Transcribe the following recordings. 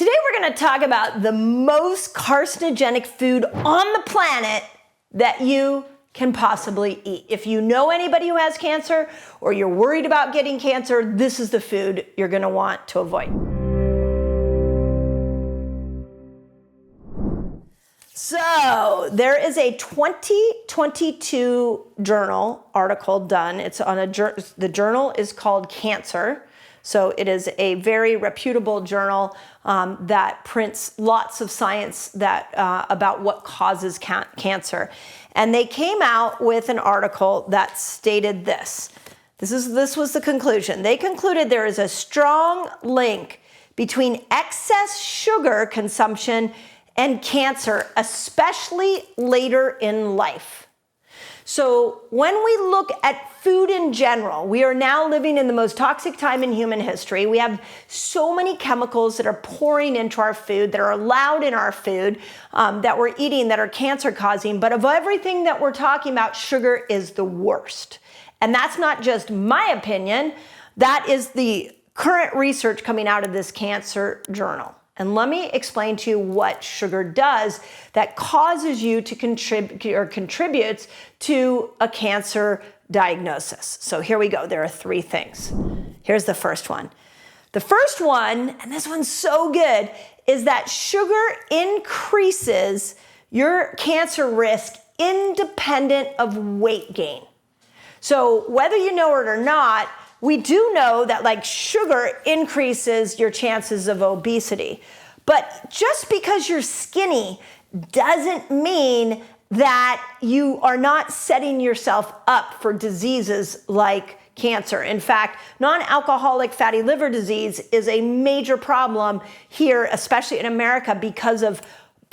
Today we're going to talk about the most carcinogenic food on the planet that you can possibly eat. If you know anybody who has cancer or you're worried about getting cancer, this is the food you're going to want to avoid. So there is a 2022 journal article done. It's on the journal is called Cancer. So it is a very reputable journal that prints lots of science about what causes cancer. And they came out with an article that stated this. This was the conclusion. They concluded there is a strong link between excess sugar consumption and cancer, especially later in life. So when we look at food in general, we are now living in the most toxic time in human history. We have so many chemicals that are pouring into our food, that are allowed in our food, that we're eating, that are cancer causing. But of everything that we're talking about, sugar is the worst. And that's not just my opinion. That is the current research coming out of this cancer journal. And let me explain to you what sugar does that causes you to contributes to a cancer diagnosis. So here we go. There are three things. Here's the first one. The first one, and this one's so good, is that sugar increases your cancer risk independent of weight gain. So whether you know it or not, we do know that sugar increases your chances of obesity. But just because you're skinny doesn't mean that you are not setting yourself up for diseases like cancer. In fact, non-alcoholic fatty liver disease is a major problem here, especially in America, because of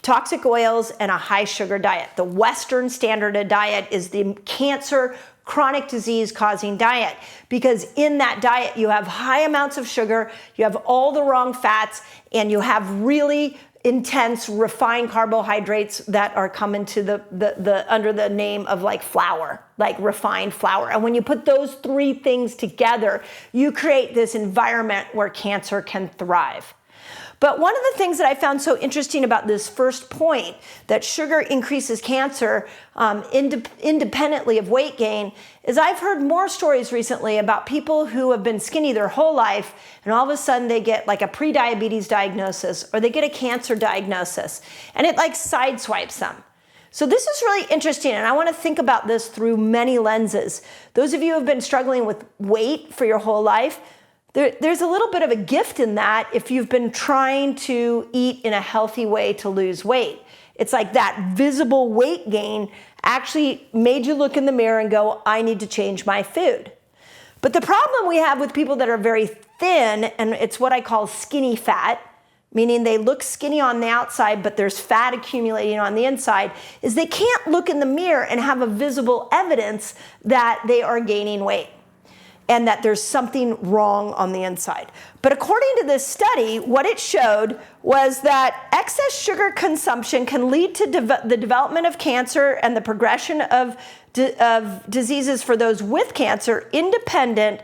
toxic oils and a high sugar diet. The Western standard of diet is the cancer chronic disease causing diet, because in that diet you have high amounts of sugar, you have all the wrong fats, and you have really intense refined carbohydrates that are coming to the under the name of flour, like refined flour. And when you put those three things together, you create this environment where cancer can thrive. But one of the things that I found so interesting about this first point, that sugar increases cancer independently of weight gain, is I've heard more stories recently about people who have been skinny their whole life, and all of a sudden they get a pre-diabetes diagnosis, or they get a cancer diagnosis, and it sideswipes them. So this is really interesting, and I want to think about this through many lenses. Those of you who have been struggling with weight for your whole life, there's a little bit of a gift in that if you've been trying to eat in a healthy way to lose weight. It's like that visible weight gain actually made you look in the mirror and go, I need to change my food. But the problem we have with people that are very thin, and it's what I call skinny fat, meaning they look skinny on the outside, but there's fat accumulating on the inside, is they can't look in the mirror and have a visible evidence that they are gaining weight and that there's something wrong on the inside. But according to this study, what it showed was that excess sugar consumption can lead to the development of cancer and the progression of diseases for those with cancer, independent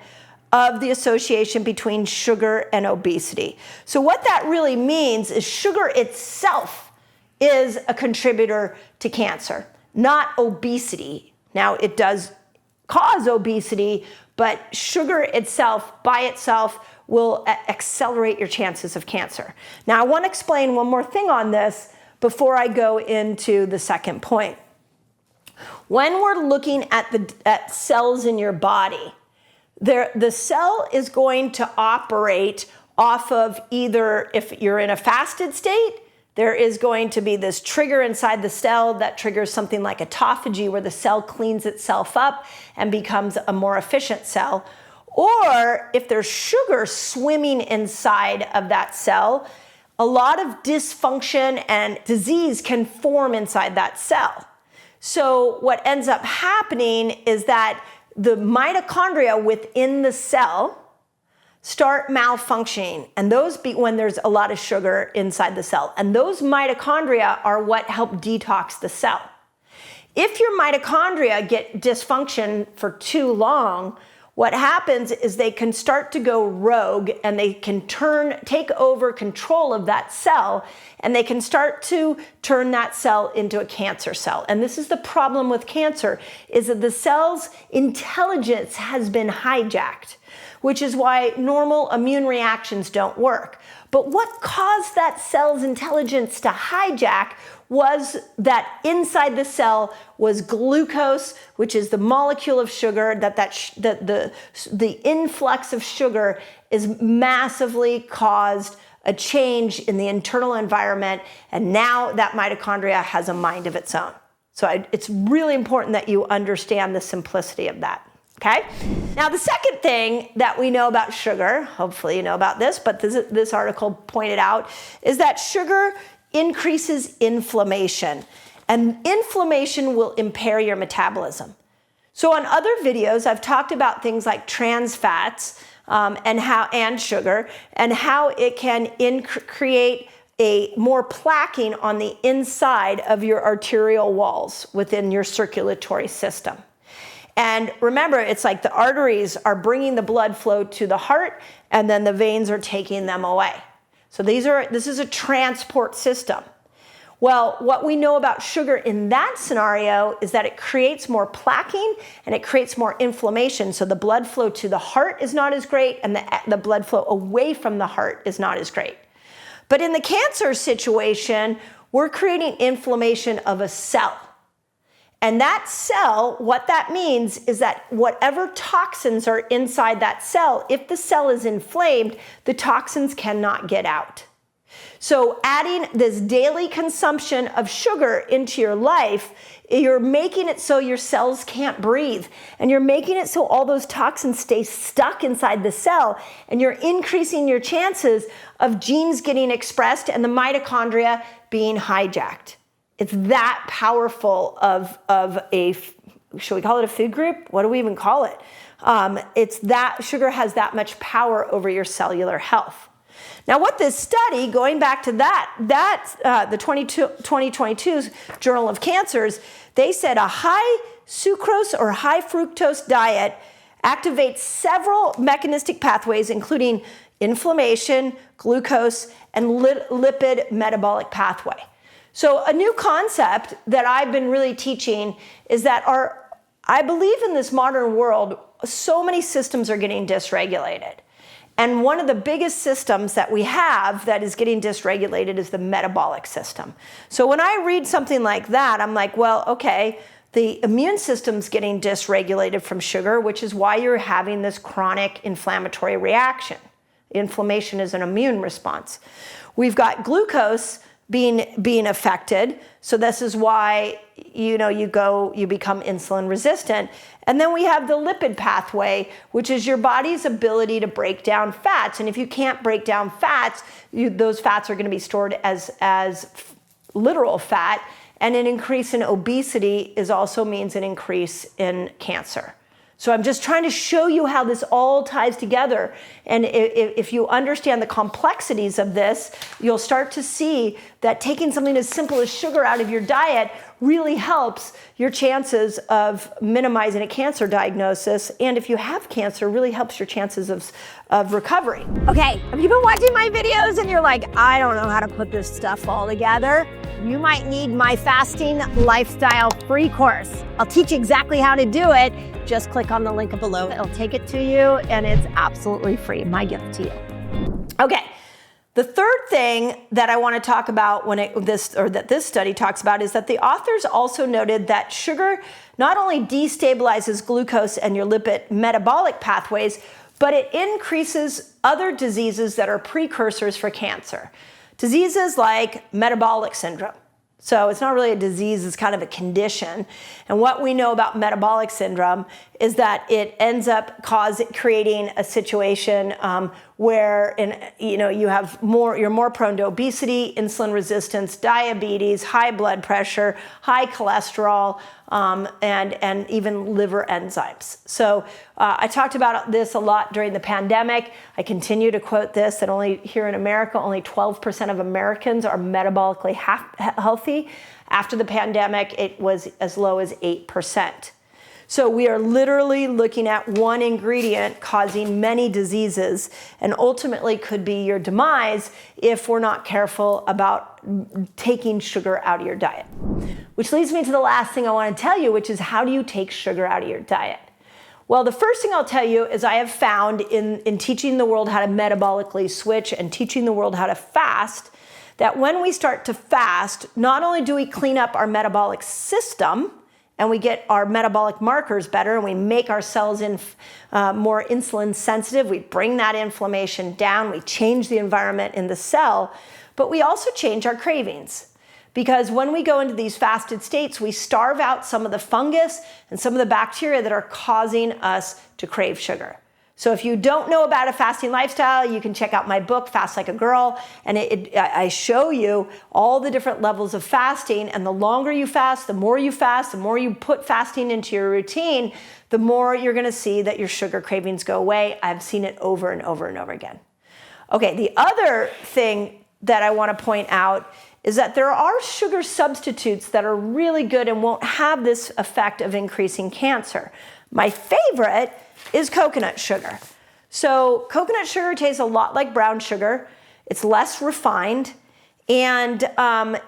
of the association between sugar and obesity. So what that really means is sugar itself is a contributor to cancer, not obesity. Now, it does cause obesity, but sugar itself, by itself, will accelerate your chances of cancer. Now, I want to explain one more thing on this before I go into the second point. When we're looking at cells in your body, the cell is going to operate off of either, if you're in a fasted state, there is going to be this trigger inside the cell that triggers something like autophagy, where the cell cleans itself up and becomes a more efficient cell. Or if there's sugar swimming inside of that cell, a lot of dysfunction and disease can form inside that cell. So what ends up happening is that the mitochondria within the cell start malfunctioning, and when there's a lot of sugar inside the cell. And those mitochondria are what help detox the cell. If your mitochondria get dysfunction for too long, what happens is they can start to go rogue, and they can take over control of that cell, and they can start to turn that cell into a cancer cell. And this is the problem with cancer, is that the cell's intelligence has been hijacked, which is why normal immune reactions don't work. But what caused that cell's intelligence to hijack was that inside the cell was glucose, which is the molecule of sugar, the influx of sugar is massively caused a change in the internal environment, and now that mitochondria has a mind of its own. So it's really important that you understand the simplicity of that. Okay? Now, the second thing that we know about sugar, hopefully you know about this, but this article pointed out, is that sugar increases inflammation, and inflammation will impair your metabolism. So on other videos, I've talked about things like trans fats and sugar, and how it can create a more plaquing on the inside of your arterial walls within your circulatory system. And remember, it's like the arteries are bringing the blood flow to the heart, and then the veins are taking them away. So this is a transport system. Well, what we know about sugar in that scenario is that it creates more plaquing and it creates more inflammation. So the blood flow to the heart is not as great, and the blood flow away from the heart is not as great. But in the cancer situation, we're creating inflammation of a cell. And that cell, what that means is that whatever toxins are inside that cell, if the cell is inflamed, the toxins cannot get out. So adding this daily consumption of sugar into your life, you're making it so your cells can't breathe. And you're making it so all those toxins stay stuck inside the cell. And you're increasing your chances of genes getting expressed and the mitochondria being hijacked. It's that powerful of a, should we call it a food group? What do we even call it? It's that sugar has that much power over your cellular health. Now, what this study, going back to the 2022 Journal of Cancers, they said a high sucrose or high fructose diet activates several mechanistic pathways, including inflammation, glucose, and lipid metabolic pathway. So a new concept that I've been really teaching is that I believe in this modern world, so many systems are getting dysregulated. And one of the biggest systems that we have that is getting dysregulated is the metabolic system. So when I read something like that, I'm like, well, okay, the immune system's getting dysregulated from sugar, which is why you're having this chronic inflammatory reaction. Inflammation is an immune response. We've got glucose being affected. So this is why, you become insulin resistant. And then we have the lipid pathway, which is your body's ability to break down fats. And if you can't break down fats, those fats are going to be stored as literal fat. And an increase in obesity also means an increase in cancer. So I'm just trying to show you how this all ties together. And if you understand the complexities of this, you'll start to see that taking something as simple as sugar out of your diet really helps your chances of minimizing a cancer diagnosis. And if you have cancer, really helps your chances of recovery. Okay, have you been watching my videos and you're like, I don't know how to put this stuff all together? You might need my fasting lifestyle free course. I'll teach you exactly how to do it. Just click on the link below. It'll take it to you, and it's absolutely free. My gift to you. Okay. The third thing that I want to talk about that this study talks about is that the authors also noted that sugar not only destabilizes glucose and your lipid metabolic pathways, but it increases other diseases that are precursors for cancer. Diseases like metabolic syndrome. So it's not really a disease, it's kind of a condition. And what we know about metabolic syndrome is that it ends up creating a situation where you're more prone to obesity, insulin resistance, diabetes, high blood pressure, high cholesterol, and even liver enzymes. So I talked about this a lot during the pandemic. I continue to quote this, that here in America, only 12% of Americans are metabolically healthy. After the pandemic, it was as low as 8%. So we are literally looking at one ingredient causing many diseases, and ultimately could be your demise if we're not careful about taking sugar out of your diet. Which leads me to the last thing I want to tell you, which is how do you take sugar out of your diet? Well, the first thing I'll tell you is I have found in teaching the world how to metabolically switch and teaching the world how to fast, that when we start to fast, not only do we clean up our metabolic system, and we get our metabolic markers better, and we make our cells more insulin sensitive. We bring that inflammation down. We change the environment in the cell, but we also change our cravings. Because when we go into these fasted states, we starve out some of the fungus and some of the bacteria that are causing us to crave sugar. So if you don't know about a fasting lifestyle, you can check out my book, Fast Like a Girl, and I show you all the different levels of fasting, and the longer you fast, the more you put fasting into your routine, the more you're gonna see that your sugar cravings go away. I've seen it over and over and over again. Okay, the other thing that I wanna point out is that there are sugar substitutes that are really good and won't have this effect of increasing cancer. My favorite is coconut sugar. So coconut sugar tastes a lot like brown sugar. It's less refined, and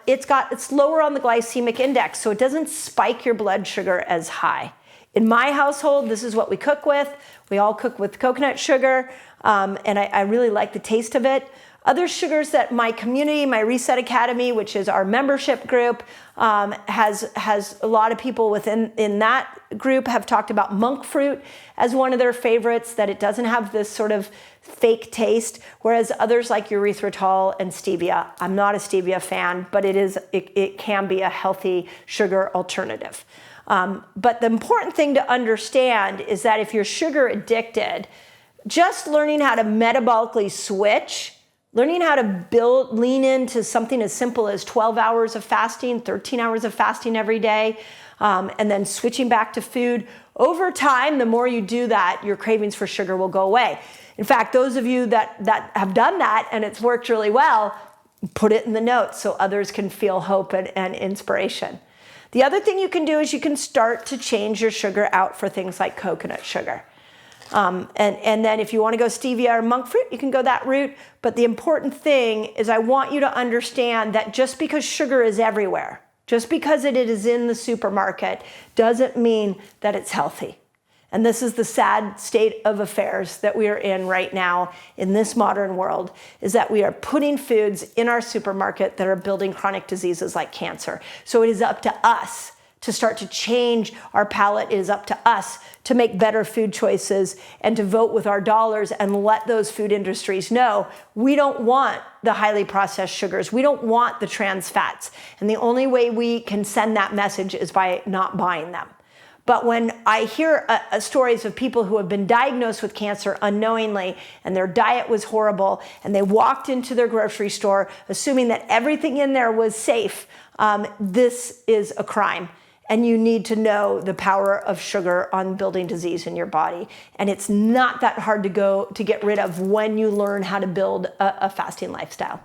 it's lower on the glycemic index, so it doesn't spike your blood sugar as high. In my household, this is what we cook with. We all cook with coconut sugar, and I really like the taste of it. Other sugars that my community, my Reset Academy, which is our membership group, has a lot of people in that group have talked about monk fruit as one of their favorites, that it doesn't have this sort of fake taste, whereas others like erythritol and stevia. I'm not a stevia fan, but it can be a healthy sugar alternative. But the important thing to understand is that if you're sugar addicted, just learning how to metabolically switch, learning how to lean into something as simple as 12 hours of fasting, 13 hours of fasting every day, and then switching back to food. Over time, the more you do that, your cravings for sugar will go away. In fact, those of you that have done that and it's worked really well, put it in the notes so others can feel hope and inspiration. The other thing you can do is you can start to change your sugar out for things like coconut sugar. And then if you want to go stevia or monk fruit, you can go that route. But the important thing is I want you to understand that just because sugar is everywhere, just because it is in the supermarket, doesn't mean that it's healthy. And this is the sad state of affairs that we are in right now in this modern world, is that we are putting foods in our supermarket that are building chronic diseases like cancer. So it is up to us to start to change our palate. It is up to us to make better food choices and to vote with our dollars and let those food industries know we don't want the highly processed sugars. We don't want the trans fats. And the only way we can send that message is by not buying them. But when I hear stories of people who have been diagnosed with cancer unknowingly and their diet was horrible and they walked into their grocery store assuming that everything in there was safe, this is a crime. And you need to know the power of sugar on building disease in your body. And it's not that hard to get rid of when you learn how to build a fasting lifestyle.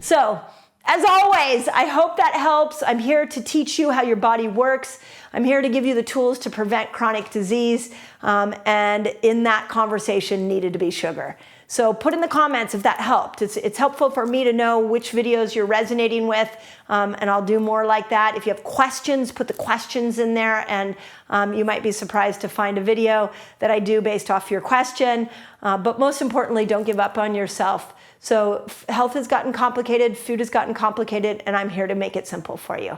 So, as always, I hope that helps. I'm here to teach you how your body works. I'm here to give you the tools to prevent chronic disease. And in that conversation needed to be sugar. So put in the comments if that helped. It's helpful for me to know which videos you're resonating with, and I'll do more like that. If you have questions, put the questions in there, and you might be surprised to find a video that I do based off your question. But most importantly, don't give up on yourself. So health has gotten complicated, food has gotten complicated, and I'm here to make it simple for you.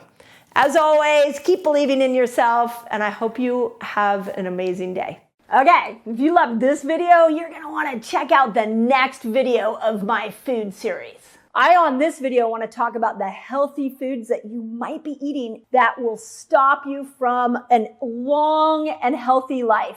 As always, keep believing in yourself, and I hope you have an amazing day. Okay, if you loved this video, you're gonna wanna check out the next video of my food series. On this video, want to talk about the healthy foods that you might be eating that will stop you from a long and healthy life.